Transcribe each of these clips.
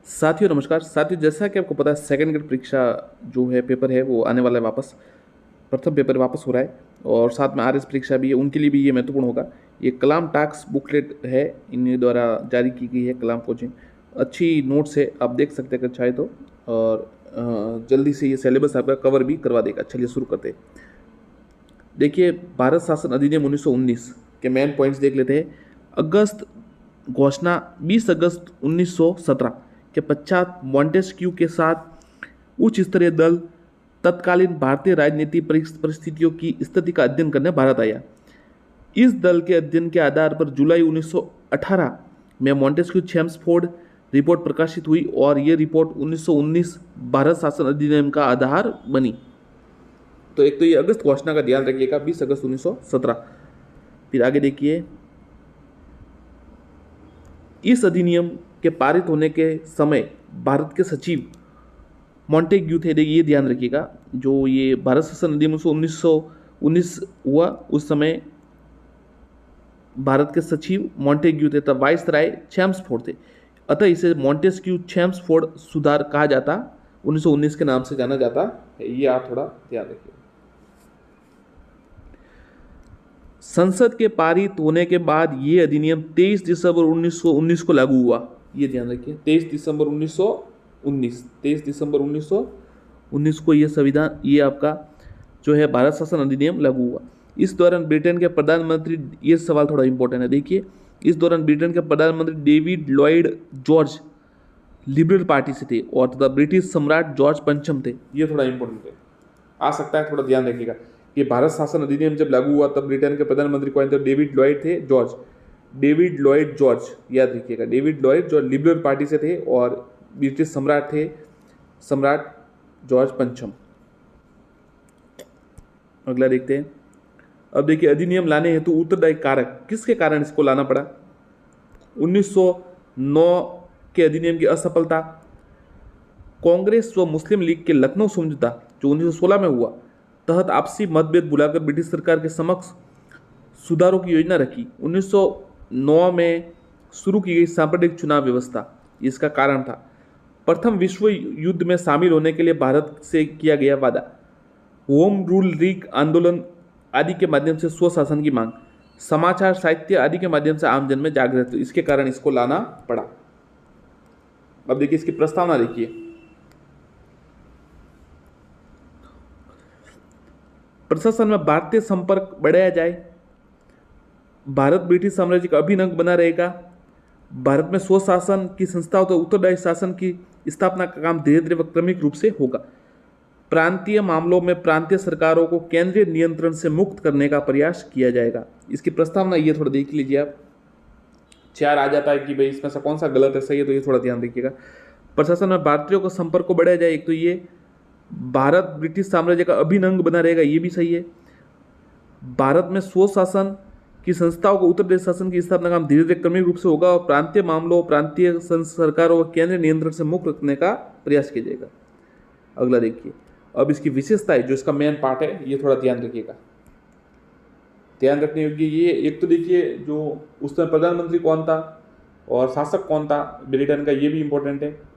साथियों नमस्कार। साथियों, जैसा कि आपको पता है सेकंड ग्रेड परीक्षा जो है पेपर है वो आने वाला है वापस। प्रथम पेपर वापस हो रहा है और साथ में आरएस परीक्षा भी है, उनके लिए भी ये महत्वपूर्ण होगा। ये कलाम टास्क बुकलेट है, इन द्वारा जारी की गई है कलाम कोचिंग। अच्छी नोट्स है, आप देख सकते हैं अगर चाहे तो। और जल्दी से ये सिलेबस आपका कवर भी करवा देगा। चलिए शुरू करते हैं। देखिए, भारत शासन अधिनियम 1919 के मेन पॉइंट्स देख लेते हैं। अगस्त घोषणा 20 अगस्त 1917 के पश्चात मॉन्टेस्क्यू के साथ उच्च स्तरीय दल तत्कालीन भारतीय राजनीतिक परिस्थितियों की स्थिति का अध्ययन करने भारत आया। इस दल के अध्ययन के आधार पर जुलाई 1918 में मॉन्टेस्क्यू चेम्सफोर्ड रिपोर्ट प्रकाशित हुई और ये रिपोर्ट 1919 भारत शासन अधिनियम का आधार बनी। तो एक तो ये अगस्त घोषणा का ध्यान रखिएगा, 20 अगस्त 1917। फिर आगे देखिए, इस अधिनियम के पारित होने के समय भारत के सचिव मॉन्टेग्यू थे। ये ध्यान रखिएगा, जो ये भारत शासन अधिनियम 1919 हुआ उस समय भारत के सचिव मॉन्टेग्यू थे, तब वाइसराय चेम्सफोर्ड थे। अतः इसे मॉन्टेस्क्यू चेम्सफोर्ड सुधार कहा जाता, 1919 के नाम से जाना जाता है। ये आप थोड़ा ध्यान रखिए। संसद के पारित होने के बाद ये अधिनियम 23 दिसंबर 1919 को लागू हुआ। ये ध्यान रखिए, 23 दिसंबर 1919 को ये संविधान, ये आपका जो है भारत शासन अधिनियम लागू हुआ। इस दौरान ब्रिटेन के प्रधानमंत्री, ये सवाल थोड़ा इंपॉर्टेंट है, देखिए। इस दौरान ब्रिटेन के प्रधानमंत्री David Lloyd George liberal party से थे और तथा ब्रिटिश सम्राट जॉर्ज पंचम थे। ये थोड़ा इंपॉर्टेंट है, आ सकता है, थोड़ा ध्यान रखिएगा कि भारत शासन अधिनियम जब लागू हुआ तब ब्रिटेन के प्रधानमंत्री कौन थे? डेविड लॉयड थे जॉर्ज, डेविड लॉयड जॉर्ज, याद रखिएगा। डेविड लॉयड जो लिबरल पार्टी से थे और ब्रिटिश सम्राट थे सम्राट जॉर्ज पंचम। अगला देखते हैं। अब देखिए, अधिनियम लाने हेतु उत्तरदायी कारक, किसके कारण इसको लाना पड़ा? 1909 के अधिनियम की असफलता, कांग्रेस व मुस्लिम लीग के लखनऊ समझौता जो 1916 में हुआ तहत आपसी मतभेद बुलाकर ब्रिटिश सरकार के समक्ष सुधारों की योजना रखी। 1909 में शुरू की गई सांप्रदायिक चुनाव व्यवस्था इसका कारण था। प्रथम विश्व युद्ध में शामिल होने के लिए भारत से किया गया वादा, होम रूल लीग आंदोलन आदि के माध्यम से स्वशासन की मांग, समाचार साहित्य आदि के माध्यम से आमजन में जागृत, इसके कारण इसको लाना पड़ा। अब देखिए इसकी प्रस्तावना देखिए। प्रशासन में भारतीय संपर्क बढ़ाया जाए, भारत ब्रिटिश साम्राज्य का अभिन्न अंग बना रहेगा, भारत में स्वशासन की संस्थाओं तो उत्तरदायी शासन की स्थापना का काम धीरे धीरे व क्रमिक रूप से होगा, प्रांतीय मामलों में प्रांतीय सरकारों को केंद्रीय नियंत्रण से मुक्त करने का प्रयास किया जाएगा। इसकी प्रस्तावना ये थोड़ा देख लीजिए आप। 4 आ जाता है कि भाई इसमें से कौन सा गलत है, सही है, तो ये थोड़ा ध्यान रखिएगा। प्रशासन में भारतीयों का संपर्क को बढ़ाया जाए, एक तो ये भारत ब्रिटिश साम्राज्य का अभिन्न अंग बना रहेगा, ये भी सही है। भारत में स्वशासन की संस्थाओं को उत्तरदायी शासन की स्थापना काम धीरे धीरे क्रमिक रूप से होगा और प्रांतीय मामलों प्रांतीय सरकारों व केंद्रीय नियंत्रण से मुक्त रखने का प्रयास किया जाएगा। अगला देखिए, अब इसकी विशेषताएं जो इसका मेन पार्ट है, ये थोड़ा ध्यान रखिएगा। ध्यान रखने योग्य ये, एक तो देखिए जो उस समय प्रधानमंत्री कौन था और शासक कौन था ब्रिटेन का, ये भी इंपॉर्टेंट है।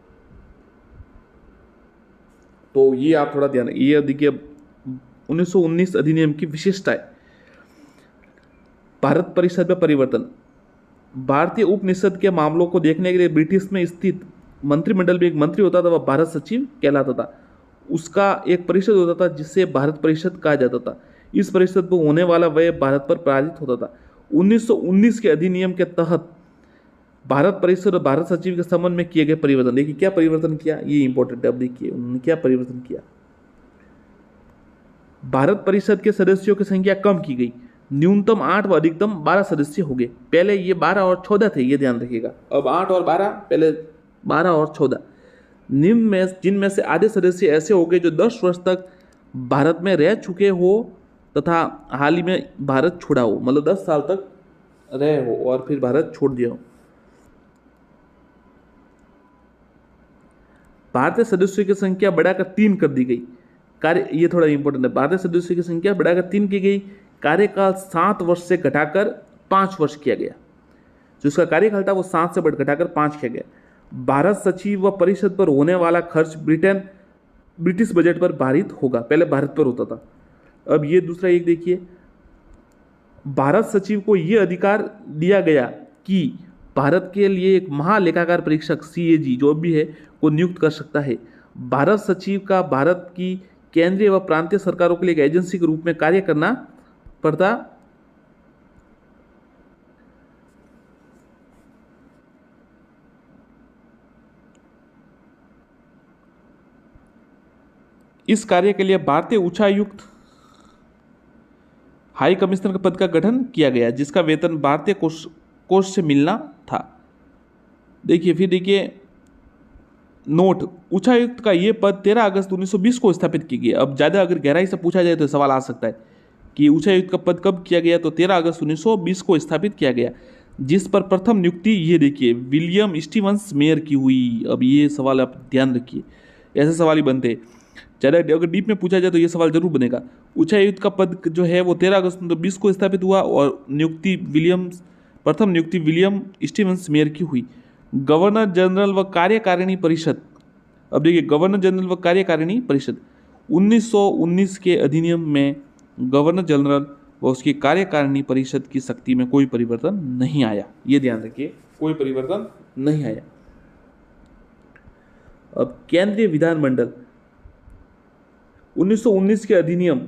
तो ये आप थोड़ा ध्यान, ये देखिए 1919 अधिनियम की विशेषताएं। भारत परिषद में परिवर्तन, भारतीय उपनिषद के मामलों को देखने के लिए ब्रिटिश में स्थित मंत्रिमंडल में एक मंत्री होता था, वह भारत सचिव कहलाता था। उसका एक परिषद होता था जिसे भारत परिषद कहा जाता था। इस परिषद पर होने वाला व्यय भारत पर पारित होता था। 1919 के अधिनियम के तहत भारत परिषद और भारत सचिव के संबंध में किए गए परिवर्तन, देखिए क्या परिवर्तन किया, ये इंपॉर्टेंट है। अब देखिए उन्होंने क्या परिवर्तन किया। भारत परिषद के सदस्यों की संख्या कम की गई, न्यूनतम 8 व अधिकतम 12 सदस्य हो गए। पहले ये 12 और 14 थे, ये ध्यान रखिएगा। अब 8 और 12, पहले 12 और 14। निम्न में जिनमें से आधे सदस्य ऐसे हो गए जो 10 वर्ष तक भारत में रह चुके हो तथा हाल ही में भारत छोड़ा हो, मतलब 10 साल तक रहे हो और फिर भारत छोड़ दिया हो। भारतीय सदस्यों की संख्या बढ़ाकर 3 कर दी गई। कार्य, ये थोड़ा इंपॉर्टेंट है, भारतीय सदस्यों की संख्या बढ़ाकर 3 की गई। कार्यकाल 7 वर्ष से घटाकर 5 वर्ष किया गया। जो उसका कार्यकाल था वो 7 से घटाकर 5 किया गया। भारत सचिव व परिषद पर होने वाला खर्च ब्रिटिश बजट पर भारित होगा। पहले भारत पर होता था। अब ये दूसरा एक देखिए, भारत सचिव को यह अधिकार दिया गया कि भारत के लिए एक महालेखाकार परीक्षक CAG जो भी है को नियुक्त कर सकता है। भारत सचिव का भारत की केंद्रीय व प्रांतीय सरकारों के लिए एक एजेंसी के रूप में कार्य करना पड़ता। इस कार्य के लिए भारतीय उच्चायुक्त हाई कमिश्नर के पद का गठन किया गया, जिसका वेतन भारतीय कोष से मिलना था। देखिए फिर देखिए नोट, उच्चायुक्त का यह पद 13 अगस्त 1920 को स्थापित किया गया। अब ज़्यादा अगर गहराई से पूछा जाए तो सवाल आ सकता है कि उच्चायुक्त का पद कब किया गया, तो 13 अगस्त 1920 को स्थापित किया गया, जिस पर प्रथम नियुक्ति ये देखिए विलियम स्टीवंस मेयर की हुई। अब ये सवाल आप ध्यान रखिए, ऐसे सवाल ही बनते हैं। ज़्यादा अगर डीप में पूछा जाए तो ये सवाल जरूर बनेगा। उच्चायुक्त का पद जो है वो 13 अगस्त 1920 को स्थापित हुआ और प्रथम नियुक्ति विलियम स्टीवंस मेयर की हुई। गवर्नर जनरल व कार्यकारिणी परिषद, अब देखिए गवर्नर जनरल व कार्यकारिणी परिषद 1919 के अधिनियम में गवर्नर जनरल व उसकी कार्यकारिणी परिषद की शक्ति में कोई परिवर्तन नहीं आया। ये ध्यान रखिए, कोई परिवर्तन नहीं आया। अब केंद्रीय विधानमंडल 1919 के अधिनियम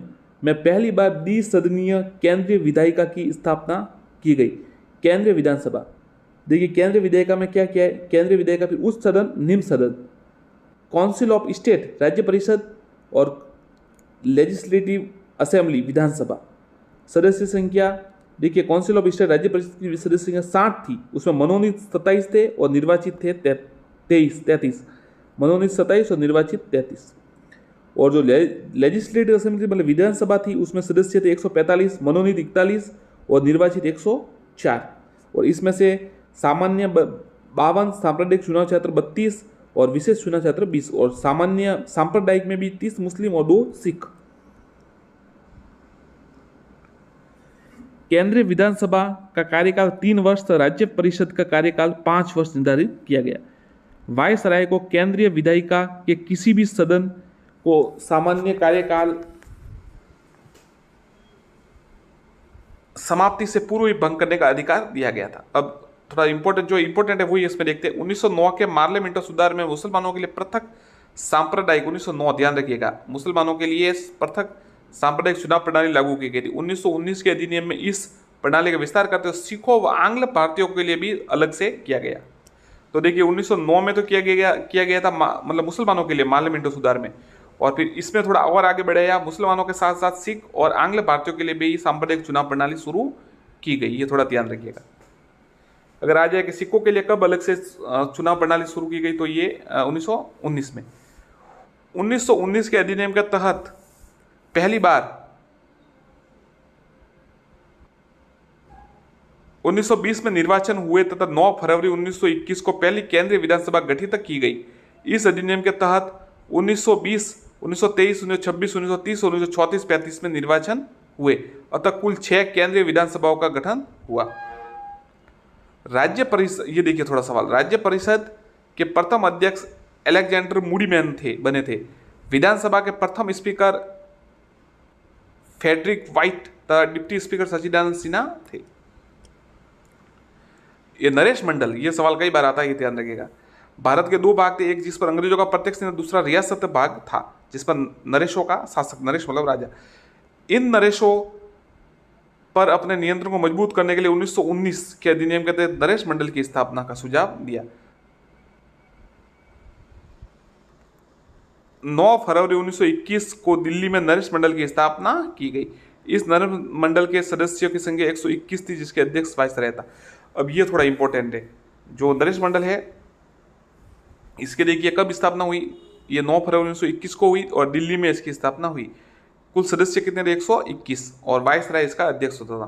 में पहली बार द्विसदनीय केंद्रीय विधायिका की स्थापना की गई। केंद्रीय विधानसभा, देखिए केंद्रीय विधायिका में क्या क्या है, केंद्रीय विधायिका फिर उच्च सदन, निम्न सदन, काउंसिल ऑफ स्टेट राज्य परिषद और लेजिस्लेटिव असेंबली विधानसभा। सदस्य संख्या देखिए काउंसिल ऑफ स्टेट राज्य परिषद की सदस्य संख्या 60 थी, उसमें मनोनीत 27 थे और निर्वाचित थे 33। मनोनीत 27 और निर्वाचित 33। और जो लेजिस्लेटिव असेंबली मतलब विधानसभा थी उसमें सदस्य थे 145, मनोनीत 41 और निर्वाचित 104। और इसमें से सामान्य 52, सांप्रदायिक चुनाव क्षेत्र 32 और विशेष चुनाव क्षेत्र 20। और सामान्य सांप्रदायिक में भी 30 मुस्लिम और 2 सिख। केंद्रीय विधानसभा का कार्यकाल 3 वर्ष तथा राज्य परिषद का कार्यकाल 5 वर्ष निर्धारित किया गया। वायसराय को केंद्रीय विधायिका के किसी भी सदन को सामान्य कार्यकाल समाप्ति से पूर्व ही भंग करने का अधिकार दिया गया था। अब थोड़ा इंपॉर्टेंट है वही इसमें देखते हैं। 1909 के मार्लियामेंटो सुधार में मुसलमानों के लिए पृथक सांप्रदायिक 1909 ध्यान रखिएगा, मुसलमानों के लिए पृथक सांप्रदायिक चुनाव प्रणाली लागू की गई थी। 1919 के अधिनियम में इस प्रणाली का विस्तार करते हुए सिखों व आंग्ल भारतीयों के लिए भी अलग से किया गया। तो देखिए 1909 में तो किया गया था मतलब मुसलमानों के लिए मार्लियामेंटो सुधार में, और फिर इसमें थोड़ा और आगे बढ़ाया, मुसलमानों के साथ साथ सिख और आंग्ल भारतीयों के लिए भी सांप्रदायिक चुनाव प्रणाली शुरू की गई। ये थोड़ा ध्यान रखिएगा। अगर आ जाए कि सिखों के लिए कब अलग से चुनाव प्रणाली शुरू की गई, तो ये 1919 में। 1919 के अधिनियम के तहत पहली बार 1920 में निर्वाचन हुए तथा 9 फरवरी 1921 को पहली केंद्रीय विधानसभा गठित की गई। इस अधिनियम के तहत 1920, 1923, 1926, 1930 और 1934, 35 में निर्वाचन हुए, अतः कुल 6 केंद्रीय विधानसभाओं का गठन हुआ। राज्य परिषद, ये देखिए थोड़ा सवाल, राज्य परिषद के प्रथम अध्यक्ष अलेक्जेंडर मूडीमैन बने थे। विधानसभा के प्रथम स्पीकर फ्रेडरिक व्हाइट तथा डिप्टी स्पीकर सच्चिदानंद सिन्हा थे। ये नरेश मंडल, ये सवाल कई बार आता है, ये ध्यान रखिएगा। भारत के 2 भाग थे, एक जिस पर अंग्रेजों का प्रत्यक्ष नियंत्रण, दूसरा रियासत भाग था जिस पर नरेशों का शासक, नरेश मतलब राजा। इन नरेशों पर अपने नियंत्रण को मजबूत करने के लिए 1919 के अधिनियम के तहत नरेश मंडल की स्थापना का सुझाव दिया। 9 फरवरी 1921 को दिल्ली में नरेश मंडल की स्थापना की गई। इस नरेश मंडल के सदस्यों की संख्या 121 थी, जिसके अध्यक्ष वायसराय था। अब ये थोड़ा इंपॉर्टेंट है, जो नरेश मंडल है इसके देखिए कब स्थापना हुई, ये 9 फरवरी 1921 को हुई और दिल्ली में इसकी स्थापना हुई। कुल सदस्य कितने थे? 121 और वायसराय इसका अध्यक्ष होता था।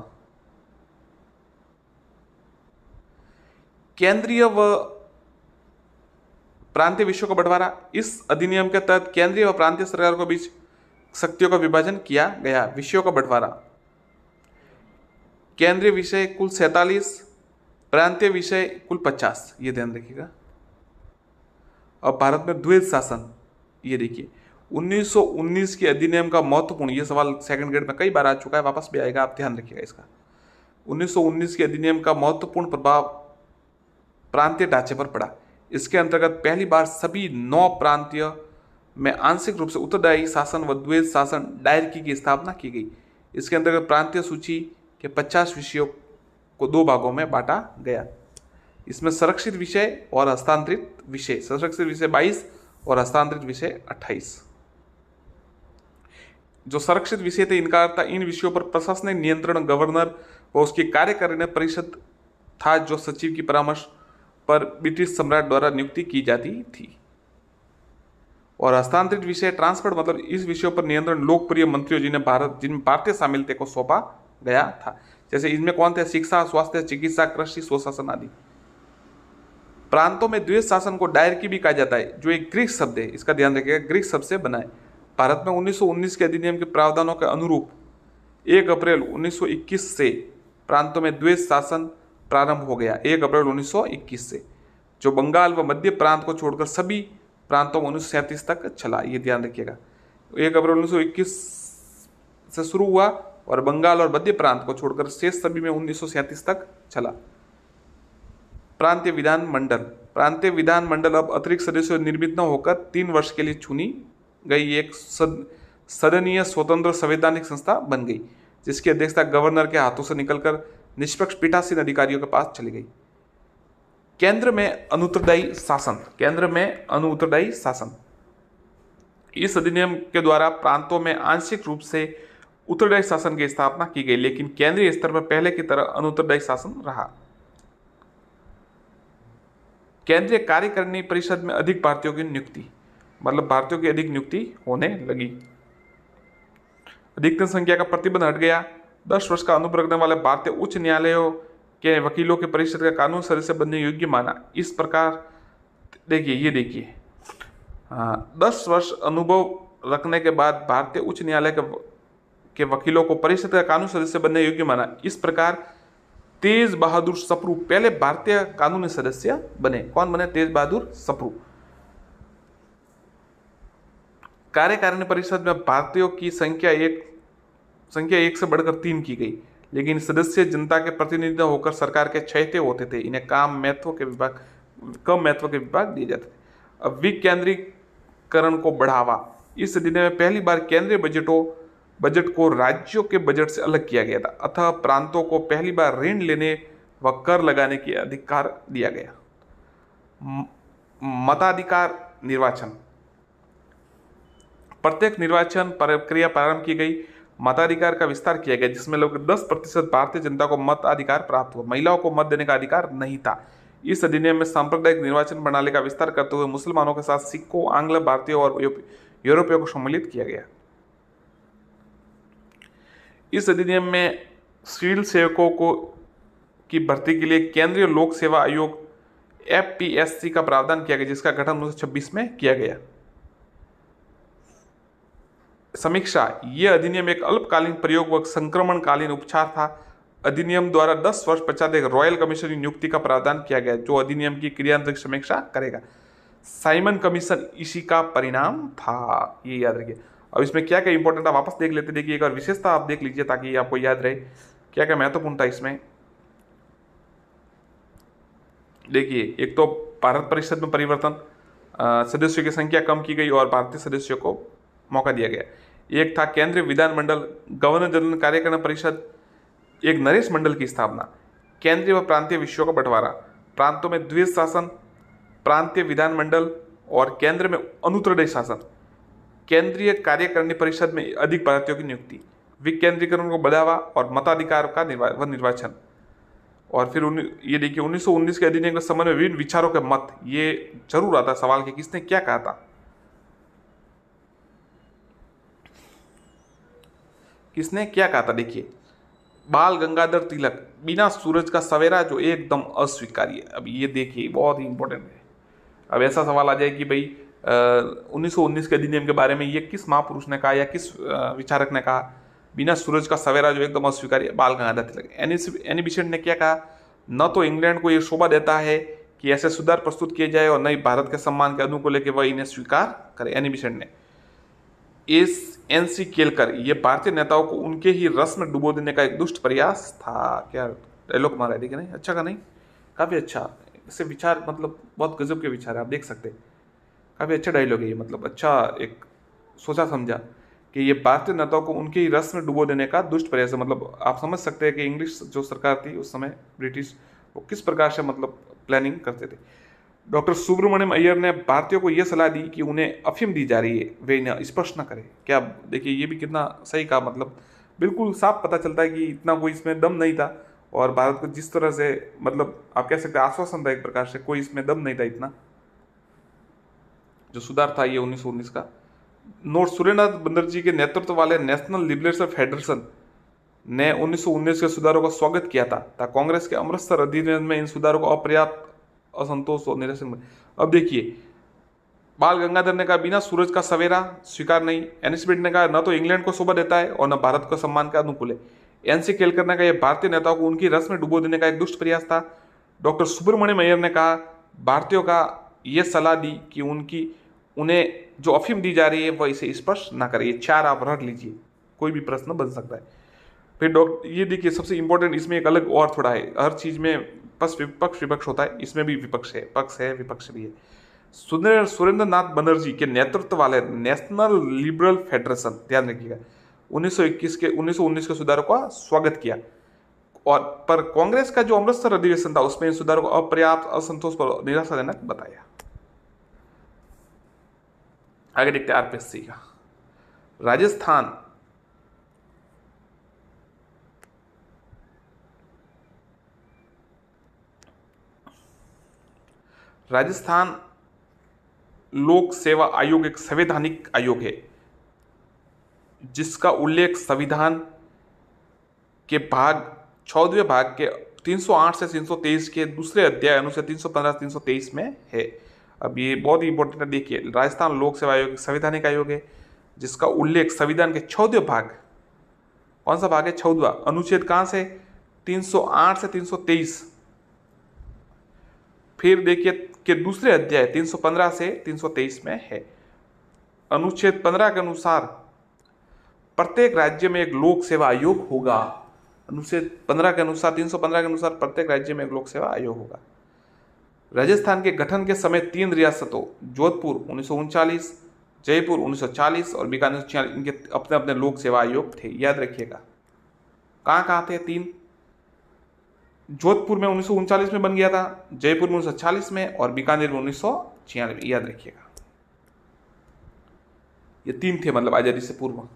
केंद्रीय व प्रांतीय विषयों का बंटवारा, इस अधिनियम के तहत केंद्रीय व प्रांतीय सरकारों के बीच शक्तियों का विभाजन किया गया। विषयों का बंटवारा, केंद्रीय विषय कुल 47, प्रांतीय विषय कुल 50, ये ध्यान रखिएगा। अब भारत में द्वैध शासन, ये देखिए 1919 के अधिनियम का महत्वपूर्ण, ये सवाल सेकंड ग्रेड में कई बार आ चुका है, वापस भी आएगा, आप ध्यान रखिएगा इसका। 1919 के अधिनियम का महत्वपूर्ण प्रभाव प्रांतीय ढांचे पर पड़ा। इसके अंतर्गत पहली बार सभी 9 प्रांतीय में आंशिक रूप से उत्तरदायी शासन व द्वैध शासन डायरकी की स्थापना की गई। इसके अंतर्गत प्रांतीय सूची के 50 विषयों को 2 भागों में बांटा गया। इसमें संरक्षित विषय और हस्तांतरित विषय, संरक्षित विषय 22 और हस्तांतरित विषय 28। जो संरक्षित विषय थे, इनका अर्थ था इन विषयों पर प्रशासनिक नियंत्रण गवर्नर व उसकी कार्यकारिणी परिषद था, जो सचिव की परामर्श पर ब्रिटिश सम्राट द्वारा नियुक्ति की जाती थी। और हस्तांतरित विषय ट्रांसफर्ड मतलब इस विषयों पर नियंत्रण लोकप्रिय मंत्रियों जिन्हें भारतीय शामिल थे को सौंपा गया था। जैसे इनमें कौन थे? शिक्षा, स्वास्थ्य, चिकित्सा, कृषि, स्वशासन आदि। प्रांतों में द्वैध शासन को डायरकी भी कहा जाता है, जो एक ग्रीक शब्द है, इसका ध्यान रखिएगा, ग्रीक शब्द से बना है। भारत में 1919 के अधिनियम के प्रावधानों के अनुरूप 1 अप्रैल 1921 से प्रांतों में द्वैध शासन प्रारंभ हो गया। 1 अप्रैल 1921 से, जो बंगाल व मध्य प्रांत को छोड़कर सभी प्रांतों में 1937 तक चला, ये ध्यान रखिएगा। 1 अप्रैल 1921 से शुरू हुआ और बंगाल और मध्य प्रांत को छोड़कर शेष सभी में 1937 तक चला। प्रांतीय प्रांतीय विधान मंडल अब अतिरिक्त सदस्यों निर्मित न होकर 3 वर्ष के लिए चुनी गई एक सदनीय स्वतंत्र संवैधानिक संस्था बन गई, जिसकी अध्यक्षता गवर्नर के हाथों से निकलकर निष्पक्ष पीठासीन अधिकारियों के पास चली गई। केंद्र में अनुत्तरदायी शासन, इस अधिनियम के द्वारा प्रांतों में आंशिक रूप से उत्तरदायी शासन की स्थापना की गई, लेकिन केंद्रीय स्तर पर पहले की तरह अनुत्तरदायी शासन रहा। केंद्रीय कार्यकारिणी परिषद में अधिक भारतीयों की नियुक्ति, मतलब भारतीयों की अधिक नियुक्ति होने लगी। अधिकतम संख्या का प्रतिबंध हट गया। 10 वर्ष का अनुभव रखने वाले भारतीय उच्च न्यायालयों के वकीलों के परिषद का कानून सदस्य बनने योग्य माना। इस प्रकार देखिए 10 वर्ष अनुभव रखने के बाद भारतीय उच्च न्यायालय के वकीलों को परिषद का कानून सदस्य बनने योग्य माना। इस प्रकार तेज बहादुर सप्रू पहले भारतीय कानूनी सदस्य बने। कौन बने? तेज बहादुर सप्रू। कार्यकारिणी परिषद में भारतीयों की संख्या एक से बढ़कर 3 की गई, लेकिन सदस्य जनता के प्रतिनिधि होकर सरकार के चहेते होते थे। इन्हें कम महत्व के विभाग दिए जाते थे। अब विकेंद्रीकरण को बढ़ावा, इस अधिनियम में पहली बार केंद्रीय बजट को राज्यों के बजट से अलग किया गया था। अतः प्रांतों को पहली बार ऋण लेने व कर लगाने के अधिकार दिया गया। मताधिकार निर्वाचन, प्रत्येक निर्वाचन प्रक्रिया प्रारंभ की गई। मताधिकार का विस्तार किया गया, जिसमें लगभग 10% भारतीय जनता को मताधिकार प्राप्त हुआ। महिलाओं को मत देने का अधिकार नहीं था। इस अधिनियम में सांप्रदायिक निर्वाचन प्रणाली का विस्तार करते हुए मुसलमानों के साथ सिखों, आंग्ल भारतीयों और यूरोपियों को सम्मिलित किया गया। इस अधिनियम में सिविल सेवकों की भर्ती के लिए केंद्रीय लोक सेवा आयोग FPSC का प्रावधान किया गया, जिसका गठन 1926 में किया गया। समीक्षा, यह अधिनियम एक अल्पकालीन प्रयोग व संक्रमणकालीन उपचार था। अधिनियम द्वारा 10 वर्ष पश्चात एक रॉयल कमीशन की नियुक्ति का प्रावधान किया गया, जो अधिनियम की क्रियान्वयन की समीक्षा करेगा। साइमन कमीशन इसी का परिणाम था, ये याद रखिए। अब इसमें क्या क्या इंपॉर्टेंट, आप वापस देख लेते, देखिए एक बार विशेषता आप देख लीजिए ताकि आपको याद रहे क्या क्या महत्वपूर्ण था इसमें। देखिए, एक तो भारत परिषद में परिवर्तन, सदस्यों की संख्या कम की गई और भारतीय सदस्यों को मौका दिया गया। एक था केंद्रीय विधानमंडल, गवर्नर जनरल कार्यकारिणी परिषद, एक नरेश मंडल की स्थापना, केंद्रीय व प्रांतीय विषयों का बंटवारा, प्रांतों में द्वैध शासन, प्रांतीय विधानमंडल और केंद्र में अनुत्तरदायी शासन, केंद्रीय कार्यकारिणी परिषद में अधिक भारतीयों की नियुक्ति, विकेंद्रीकरण को बढ़ावा और मताधिकार का निर्वाचन। और फिर ये देखिए 1919 के अधिनियम के संबंध में विभिन्न विचारों के मत, ये जरूर आता सवाल कि किसने क्या कहा था, किसने क्या कहा था। देखिए, बाल गंगाधर तिलक, बिना सूरज का सवेरा जो एकदम अस्वीकार्य है। अब ये देखिए बहुत ही इंपॉर्टेंट है। अब ऐसा सवाल आ जाए कि भाई 1919 के अधिनियम के बारे में ये किस महापुरुष ने कहा या किस विचारक ने कहा, बिना सूरज का सवेरा जो एकदम अस्वीकार्य, बाल गंगाधर तिलक। एनी बिशेंट ने क्या कहा, न तो इंग्लैंड को ये शोभा देता है कि ऐसे सुधार प्रस्तुत किए जाए और नई भारत के सम्मान के अनुकूल है कि वह इन्हें स्वीकार करे। एनी बेसेंट ने एस एनसी केलकर, ये भारतीय नेताओं को उनके ही रस में डुबो देने का एक दुष्ट प्रयास था। क्या डायलॉग मारा है, देखिए नहीं, अच्छा का नहीं, काफी अच्छा। इससे विचार मतलब बहुत गजब के विचार है, आप देख सकते हैं। काफी अच्छा डायलॉग है ये, मतलब अच्छा एक सोचा समझा कि ये भारतीय नेताओं को उनके ही रस में डुबो देने का दुष्ट प्रयास है। मतलब आप समझ सकते हैं कि इंग्लिश जो सरकार थी उस समय, ब्रिटिश, वो किस प्रकार से मतलब प्लानिंग करते थे। डॉक्टर सुब्रमण्यम अय्यर ने भारतीयों को यह सलाह दी कि उन्हें अफीम दी जा रही है, वे इन्हें स्पर्श न करें। क्या देखिए, ये भी कितना सही कहा, मतलब बिल्कुल साफ पता चलता है कि इतना कोई इसमें दम नहीं था। और भारत को जिस तरह से मतलब आप कह सकते हैं आश्वासन था एक प्रकार से, कोई इसमें दम नहीं था इतना। जो सुधार था ये 1919 का। नोट सूर्यनाथ बनर्जी के नेतृत्व वाले नेशनल लिबरेशन फेडरेशन ने 1919 के सुधारों का स्वागत किया था। कांग्रेस के अमृतसर अधिनियम में इन सुधारों को अपर्याप्त, असंतोष और निरसन। अब देखिए, बाल गंगाधर ने कहा बिना सूरज का सवेरा स्वीकार नहीं। एनिस्मिथ ने कहा न तो इंग्लैंड को शोभा देता है और न भारत को सम्मान का अनुकूल है। एनसी केलकर ने कहा यह भारतीय नेताओं को उनकी रस में डुबो देने का एक दुष्ट प्रयास था। डॉक्टर सुब्रमण्यम अय्यर ने कहा भारतीयों का यह सलाह दी कि उन्हें जो अफीम दी जा रही है वह इसे स्पर्श ना करे। ये चार आप रट लीजिए, कोई भी प्रश्न बन सकता है। फिर डॉक्टर ये देखिए, सबसे इंपॉर्टेंट इसमें एक अलग और थोड़ा है, हर चीज में पक्ष विपक्ष होता है, इसमें भी विपक्ष है, पक्ष है, विपक्ष भी है। सुरेंद्र नाथ बनर्जी के नेतृत्व वाले नेशनल लिबरल फेडरेशन, ध्यान रखिएगा, 1919 के सुधारों का स्वागत किया। और पर कांग्रेस का जो अमृतसर अधिवेशन था उसमें इन सुधारों को अपर्याप्त, असंतोष पर निराशाजनक बताया। आगे देखते हैं आरपीएससी का। राजस्थान लोक सेवा आयोग एक संवैधानिक आयोग है जिसका उल्लेख संविधान के भाग 14वें भाग के 308 से 323 के दूसरे अध्याय अनुच्छेद 315 323 में है। अब ये बहुत ही इंपॉर्टेंट है, देखिए, राजस्थान लोक सेवा आयोग एक संवैधानिक आयोग है जिसका उल्लेख संविधान के 14वें भाग, कौन सा भाग है, 14वां अनुच्छेद, कहां से, 308 से 323, फिर देखिए कि दूसरे अध्याय 315 से 323 में है। अनुच्छेद 15 के अनुसार प्रत्येक राज्य में एक लोक सेवा आयोग होगा। अनुच्छेद 15 के अनुसार, 315 के अनुसार प्रत्येक राज्य में एक लोक सेवा आयोग होगा। राजस्थान के गठन के समय 3 रियासतों, जोधपुर 1939, जयपुर 1940 और बीकानेर 1946, इनके अपने अपने लोक सेवा आयोग थे। याद रखिएगा, कहाँ कहाँ थे 3? जोधपुर में 1939 में बन गया था, जयपुर में 1940 में और बीकानेर में 1946 में। याद रखिएगा, ये 3 थे, मतलब आजादी से पूर्व,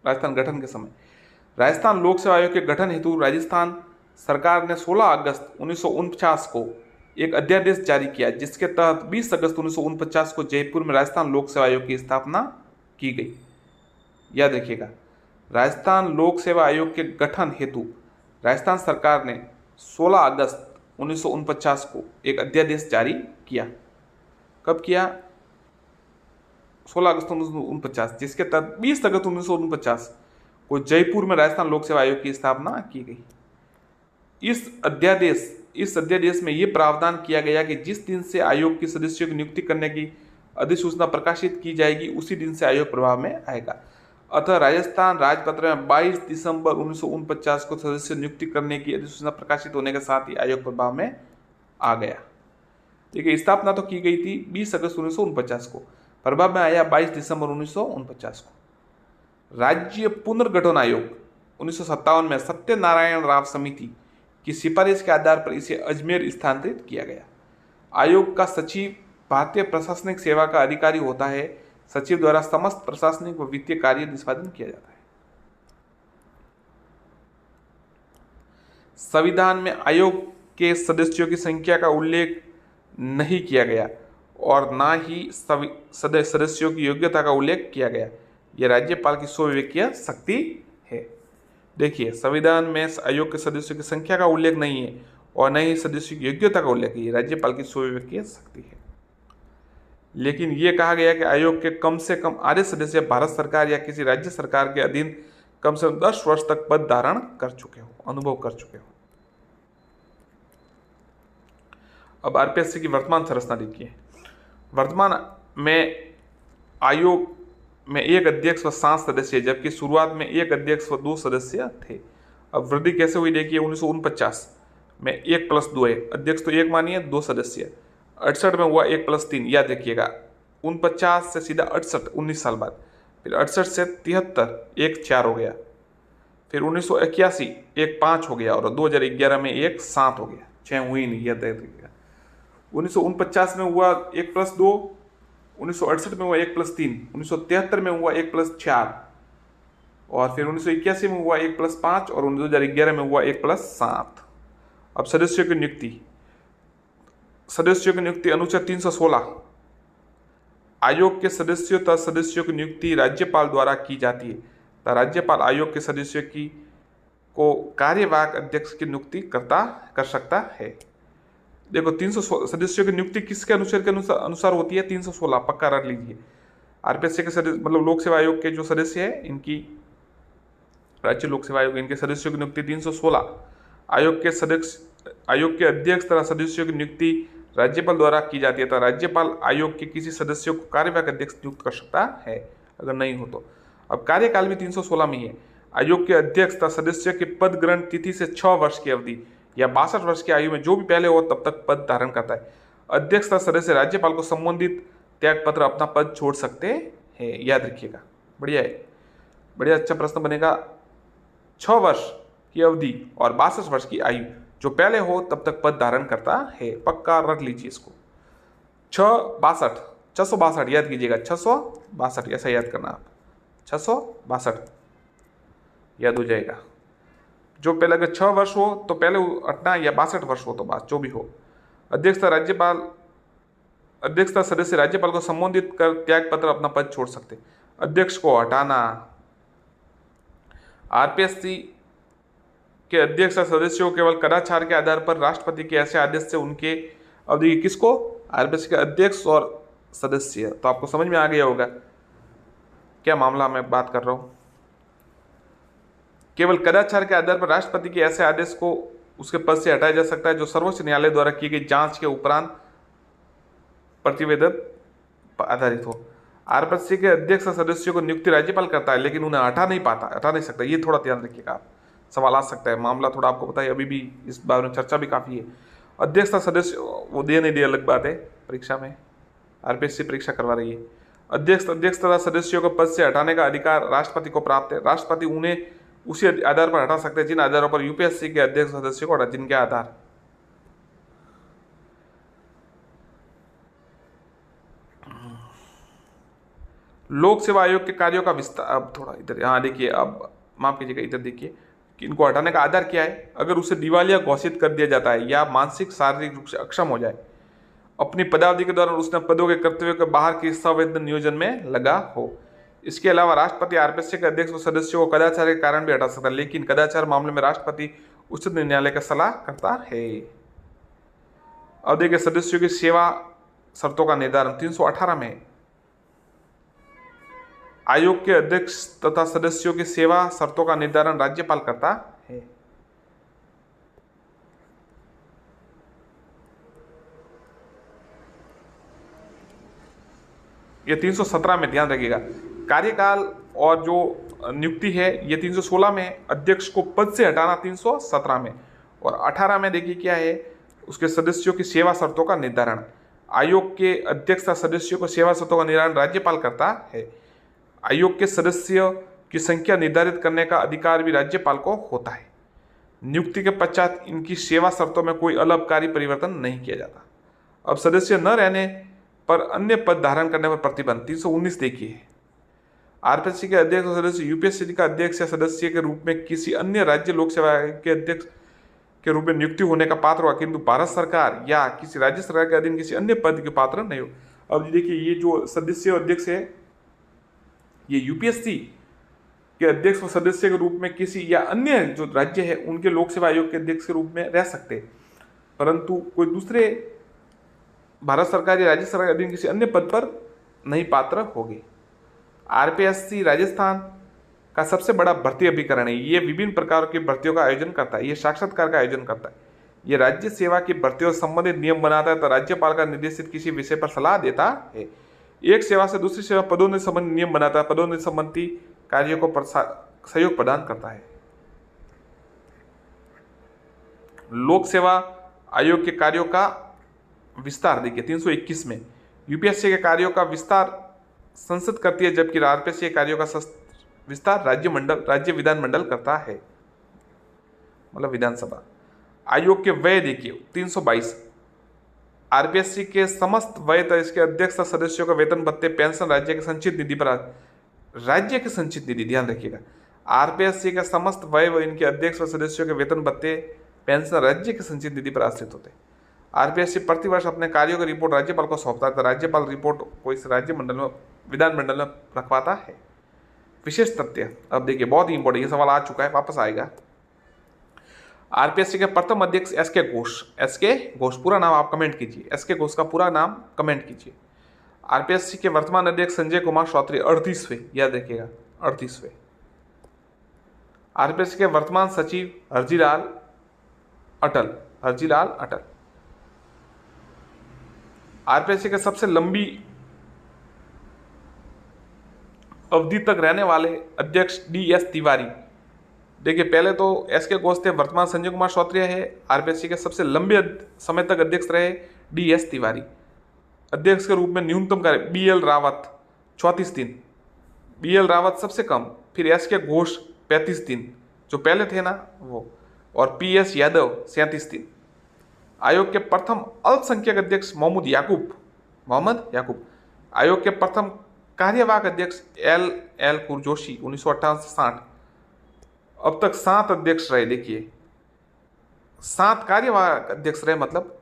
राजस्थान गठन के समय। राजस्थान लोक सेवा आयोग के गठन हेतु राजस्थान सरकार ने 16 अगस्त 1949 को एक अध्यादेश जारी किया जिसके तहत 20 अगस्त 1949 को जयपुर में राजस्थान लोक सेवा आयोग की स्थापना की गई। याद रखिएगा, राजस्थान लोक सेवा आयोग के गठन हेतु राजस्थान सरकार ने 16 अगस्त 1949 को एक अध्यादेश जारी किया। कब किया? 16 अगस्त 1949, जिसके तहत 20 अगस्त 1949 को जयपुर में राजस्थान लोक सेवा आयोग की स्थापना की गई। इस अध्यादेश में यह प्रावधान किया गया कि जिस दिन से आयोग के सदस्यों की नियुक्ति करने की अधिसूचना प्रकाशित की जाएगी उसी दिन से आयोग प्रभाव में आएगा। अतः राजस्थान राजपत्र में 22 दिसंबर 1949 को सदस्य नियुक्ति करने की अधिसूचना प्रकाशित होने के साथ ही आयोग प्रभाव में आ गया। देखिए, स्थापना तो की गई थी 20 अगस्त 1949 को, प्रभाव में आया 22 दिसंबर 1949 को। राज्य पुनर्गठन आयोग 1957 में सत्यनारायण राव समिति की सिफारिश के आधार पर इसे अजमेर स्थानांतरित किया गया। आयोग का सचिव भारतीय प्रशासनिक सेवा का अधिकारी होता है। सचिव द्वारा समस्त प्रशासनिक व वित्तीय कार्य निष्पादन किया जाता है। संविधान में आयोग के सदस्यों की संख्या का उल्लेख नहीं किया गया और न ही सदस्यों की योग्यता का उल्लेख किया गया। यह राज्यपाल की स्वविवेकीय शक्ति है। देखिए, संविधान में आयोग के सदस्यों की संख्या का उल्लेख नहीं है और न ही सदस्यों की योग्यता का उल्लेख है। यह राज्यपाल की स्वविवेकीय शक्ति है। लेकिन यह कहा गया कि आयोग के कम से कम आधे सदस्य भारत सरकार या किसी राज्य सरकार के अधीन कम से कम 10 वर्ष तक पद धारण कर चुके हो, अनुभव कर चुके हो। अब आरपीएससी की वर्तमान संरचना देखिए। वर्तमान में आयोग में एक अध्यक्ष व 7 सदस्य, जबकि शुरुआत में एक अध्यक्ष व 2 सदस्य थे। अब वृद्धि कैसे हुई देखिए। 1949 में 1+2 है, अध्यक्ष तो एक मानिए, 2 सदस्य। 68 में हुआ 1+3, याद रखिएगा। 49 से सीधा 68, 19 साल बाद। फिर 68 से 73, 1 4 हो गया। फिर 1981 1 5 हो गया, और 2011 में 1 7 हो गया। 6 हुई नहीं, याद रखिएगा। 1949 में हुआ 1+2, 1968 में हुआ 1+3, 1973 में हुआ 1+4, और फिर 1981 में हुआ 1+5, और 2011 में हुआ 1+7। अब सदस्यों की नियुक्ति। सदस्यों की नियुक्ति अनुच्छेद 316, आयोग के सदस्यों तथा सदस्यों की नियुक्ति राज्यपाल द्वारा की जाती है तथा राज्यपाल आयोग के सदस्यों की को कार्यवाहक अध्यक्ष की नियुक्ति कर सकता है। देखो 300 सदस्यों की नियुक्ति किसके अनुच्छेद के अनुसार होती है? 316, पक्का रख लीजिए। आरपीएससी के सदस्य मतलब लोक सेवा आयोग के जो सदस्य है, इनकी राज्य लोक सेवा आयोग, इनके सदस्यों की नियुक्ति 316। आयोग के अध्यक्ष तथा सदस्यों की नियुक्ति राज्यपाल द्वारा की जाती है तथा राज्यपाल आयोग के किसी सदस्य को कार्यवाहक अध्यक्ष नियुक्त कर सकता है अगर नहीं हो तो। अब कार्यकाल भी 316 में ही है। आयोग के अध्यक्ष तथा सदस्य के पद ग्रहण तिथि से 6 वर्ष की अवधि या 62 वर्ष की आयु में जो भी पहले हो तब तक पद धारण करता है। अध्यक्ष तथा सदस्य राज्यपाल को संबंधित त्याग पत्र अपना पद छोड़ सकते हैं, याद रखिएगा। बढ़िया है, बढ़िया, अच्छा प्रश्न बनेगा। 6 वर्ष की अवधि और 62 वर्ष की आयु जो पहले हो तब तक पद धारण करता है, पक्का रख लीजिए इसको। 662 याद कीजिएगा, 662 ऐसा याद करना आप, 662 याद हो जाएगा। जो पहले अगर 6 वर्ष हो तो पहले हटना, या 62 वर्ष हो तो बात जो भी हो। अध्यक्षता सदस्य राज्यपाल को संबोधित कर त्याग पत्र अपना पद छोड़ सकते। अध्यक्ष को हटाना। आरपीएससी के अध्यक्ष सदस्यों को केवल कदाचार के आधार पर राष्ट्रपति के ऐसे आदेश से उनके अवधि किसको? आरपीएससी के अध्यक्ष और सदस्य। तो आपको समझ में आ गया होगा क्या मामला मैं बात कर रहा हूं। केवल कदाचार के आधार पर राष्ट्रपति के ऐसे आदेश को उसके पद से हटाया जा सकता है जो सर्वोच्च न्यायालय द्वारा की गई जांच के उपरांत प्रतिवेदन पर आधारित हो। आरपीएससी के अध्यक्ष सदस्यों को नियुक्ति राज्यपाल करता है, लेकिन उन्हें हटा नहीं सकता। ये थोड़ा ध्यान रखिएगा आप, सवाल आ सकता है। मामला थोड़ा आपको पता है, अभी भी इस बारे में चर्चा भी काफ़ी है। अध्यक्षता सदस्य वो दे नहीं दे अलग बात है, परीक्षा में आरपीएससी परीक्षा करवा रही है। अध्यक्ष तथा सदस्यों को पद से हटाने का अधिकार राष्ट्रपति को प्राप्त है। राष्ट्रपति उन्हें उसी आधार पर हटा सकते हैं जिन आधारों पर यूपीएससी के अध्यक्ष सदस्यों को हटा, जिनके आधार। लोक सेवा आयोग के कार्यों का विस्तार। अब थोड़ा इधर, हाँ देखिए, अब माफ कीजिएगा, इधर देखिए कि इनको हटाने का आधार क्या है। अगर उसे दिवालिया घोषित कर दिया जाता है या मानसिक शारीरिक रूप से अक्षम हो जाए, अपनी पदावधि के दौरान उसने पदों के कर्तव्यों के बाहर के संवेदन नियोजन में लगा हो। इसके अलावा राष्ट्रपति आरपीएससी के अध्यक्ष और सदस्यों को कदाचार के कारण भी हटा सकता है, लेकिन कदाचार मामले में राष्ट्रपति उच्चतम न्यायालय का सलाह करता है। अब देखिए सदस्यों की सेवा शर्तों का निर्धारण 318 में। आयोग के अध्यक्ष तथा सदस्यों की सेवा शर्तों का निर्धारण राज्यपाल करता है। ये 317 में ध्यान रखिएगा। कार्यकाल और जो नियुक्ति है ये 316 में, अध्यक्ष को पद से हटाना 317 में, और 18 में देखिए क्या है, उसके सदस्यों की सेवा शर्तों का निर्धारण। आयोग के अध्यक्ष तथा सदस्यों को सेवा शर्तों का निर्धारण राज्यपाल करता है। आयोग के सदस्यों की संख्या निर्धारित करने का अधिकार भी राज्यपाल को होता है। नियुक्ति के पश्चात इनकी सेवा शर्तों में कोई अलाभकारी परिवर्तन नहीं किया जाता। अब सदस्य न रहने पर अन्य पद धारण करने पर प्रतिबंध 319 देखिए। आरपीएससी के अध्यक्ष और सदस्य यूपीएससी का अध्यक्ष या सदस्य के रूप में किसी अन्य राज्य लोक सेवा के अध्यक्ष के रूप में नियुक्ति होने का पात्र हुआ, किंतु भारत सरकार या किसी राज्य सरकार के अधीन किसी अन्य पद के पात्र नहीं हो। अब देखिए ये जो सदस्य और अध्यक्ष है, ये यूपीएससी के अध्यक्ष और सदस्य के रूप में किसी या अन्य जो राज्य है उनके लोक सेवा आयोग के अध्यक्ष के रूप में रह सकते, परंतु कोई दूसरे भारत सरकार या राज्य सरकार के अधीन किसी अन्य पद पर नहीं पात्र होंगे। आरपीएससी राजस्थान का सबसे बड़ा भर्ती अभिकरण है। ये विभिन्न प्रकार की भर्तियों का आयोजन करता है, ये साक्षात्कार का आयोजन करता है। ये राज्य सेवा की भर्तियों से संबंधित नियम बनाता है, तो राज्यपाल का निर्देशित किसी विषय पर सलाह देता है। एक सेवा से दूसरी सेवा पदोन्नति संबंधी नियम बनाता है, पदोन्नति संबंधी कार्यों को सहयोग प्रदान करता है। लोक सेवा आयोग के कार्यों का विस्तार देखिए 321 में, यूपीएससी के कार्यों का विस्तार संसद करती है, जबकि आरपीएससी के कार्यों का विस्तार राज्य विधानमंडल करता है, मतलब विधानसभा। आयोग के व्यय देखिए 322, आरपीएससी के समस्त व्यय तथा इसके अध्यक्ष सदस्यों का वेतन भत्ते पेंशन राज्य के संचित निधि पर, राज्य के संचित निधि ध्यान रखिएगा, आरपीएससी का समस्त व्यय व इनके अध्यक्ष व सदस्यों के वेतन भत्ते पेंशन राज्य के संचित निधि पर आश्रित होते हैं। आरपीएससी प्रतिवर्ष अपने कार्यों की रिपोर्ट राज्यपाल को सौंपता है, तो राज्यपाल रिपोर्ट को इस राज्य मंडल में विधानमंडल में रखवाता है। विशेष तथ्य, अब देखिए बहुत ही इंपॉर्टेंट, ये सवाल आ चुका है, वापस आएगा। आरपीएससी के प्रथम अध्यक्ष एसके घोष, एसके घोष पूरा नाम आप कमेंट कीजिए, एसके घोष का पूरा नाम कमेंट कीजिए। आरपीएससी के वर्तमान अध्यक्ष संजय कुमार श्रोत्री 38वें, याद रखिएगा 38वें। आरपीएससी के वर्तमान सचिव हरजीलाल अटल, हरजीलाल अटल। आरपीएससी के सबसे लंबी अवधि तक रहने वाले अध्यक्ष डीएस तिवारी, देखिए पहले तो एसके घोष थे, वर्तमान संजय कुमार श्रोत्रिय है। आरपीएससी के सबसे लंबे समय तक अध्यक्ष रहे डीएस तिवारी। अध्यक्ष के रूप में न्यूनतम कार्य बीएल रावत 34 दिन, बीएल रावत सबसे कम, फिर एसके घोष 35 दिन जो पहले थे ना वो, और पीएस यादव 37 दिन। आयोग के प्रथम अल्पसंख्यक अध्यक्ष मोहम्मद याकूब। आयोग के प्रथम कार्यवाहक अध्यक्ष एल कुरजोशी 1958 से 60। अब तक 7 अध्यक्ष रहे, देखिए 7 कार्यवाहक अध्यक्ष रहे, मतलब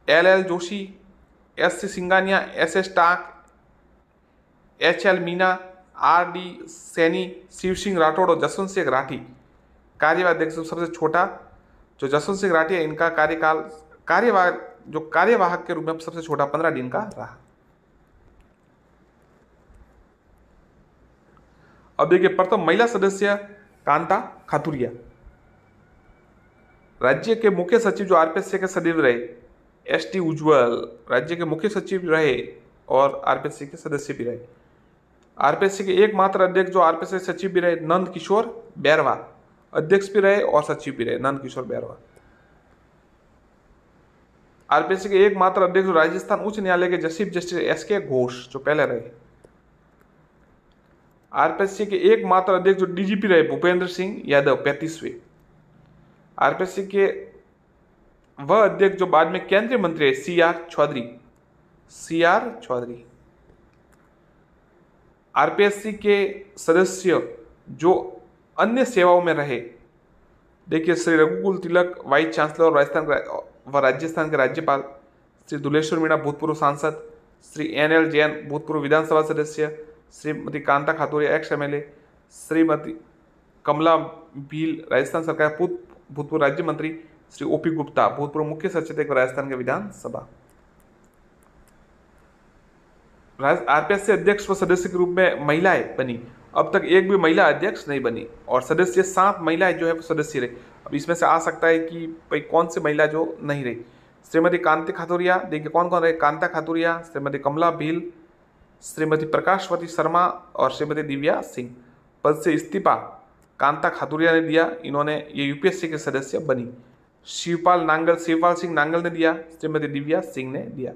L Joshi, S Singhania, S Tak, HL Meena, RD Saini, Shiv Singh Rathore और जसवंत सिंह राठी। कार्यवाहक अध्यक्ष सबसे छोटा जो जसवंत सिंह राठी है, इनका कार्यकाल कार्यवाहक के रूप में सबसे छोटा 15 दिन का रहा। अब देखिए प्रथम महिला सदस्य कांता खातुरिया। राज्य के मुख्य सचिव जो आरपीएससी के सचिव रहे एसटी उज्ज्वल राज्य के मुख्य सचिव रहे और आरपीएससी के सदस्य भी रहे। आरपीएससी के एकमात्र अध्यक्ष जो आरपीएससी सचिव भी रहे नंद किशोर बैरवा, अध्यक्ष भी रहे और सचिव भी रहे नंद किशोर बैरवा। आरपीएससी के एकमात्र अध्यक्ष राजस्थान उच्च न्यायालय के जस्टिस एसके घोष जो पहले रहे। आरपीएससी के एकमात्र अध्यक्ष जो डीजीपी रहे भूपेंद्र सिंह यादव 35वें। आरपीएससी के वह अध्यक्ष जो बाद में केंद्रीय मंत्री है सी आर चौधरी। आरपीएससी के सदस्य जो अन्य सेवाओं में रहे, देखिए श्री रघुकुल तिलक वाइस चांसलर राजस्थान के राज्यपाल, श्री दुलेश्वर मीणा भूतपूर्व सांसद, श्री एनएल जैन भूतपूर्व विधानसभा सदस्य, श्रीमती कांता खातुरिया एक्स एमएलए, श्रीमती कमला भील राजस्थान सरकार भूतपूर्व राज्य मंत्री, श्री ओपी गुप्ता भूतपूर्व मुख्य सचेतक राजस्थान के विधानसभा। आरपीएससी अध्यक्ष व सदस्य के रूप में महिलाएं बनी, अब तक एक भी महिला अध्यक्ष नहीं बनी, और सदस्य 7 महिलाएं जो है वो सदस्य रहे। अब इसमें से आ सकता है कि भाई कौन सी महिला जो नहीं रही। श्रीमती कांता खातुरिया, देखिए कौन कौन रहे, कांता खातुरिया, श्रीमती कमला भील, श्रीमती प्रकाशवती शर्मा और श्रीमती दिव्या सिंह। पद से इस्तीफा कांता खातुरिया ने दिया, इन्होंने ये यूपीएससी के सदस्य बनी। शिवपाल सिंह नांगल ने दिया, श्रीमती दिव्या सिंह ने दिया।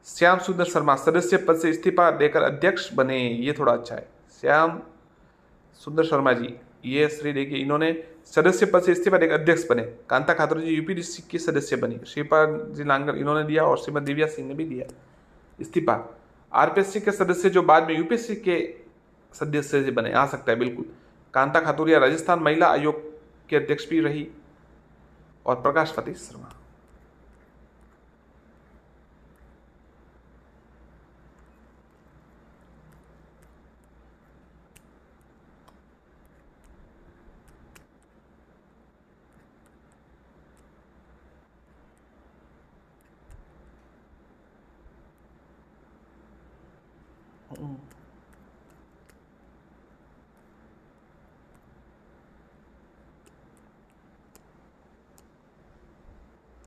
श्याम सुंदर शर्मा सदस्य पद से इस्तीफा देकर अध्यक्ष बने, ये थोड़ा अच्छा है। श्याम सुंदर शर्मा जी ये श्री देखिए इन्होंने सदस्य पद से इस्तीफा देकर अध्यक्ष बने। कांता खातुरिया जी यूपीएससी की सदस्य बनी, शिवपाल जी नांगल इन्होंने दिया और श्रीमती दिव्या सिंह ने भी दिया इस्तीफा। आरपीएससी के सदस्य जो बाद में यूपीएससी के सदस्य बने, आ सकता है बिल्कुल। कांता खातुरिया राजस्थान महिला आयोग के अध्यक्ष भी रही और प्रकाशवती शर्मा।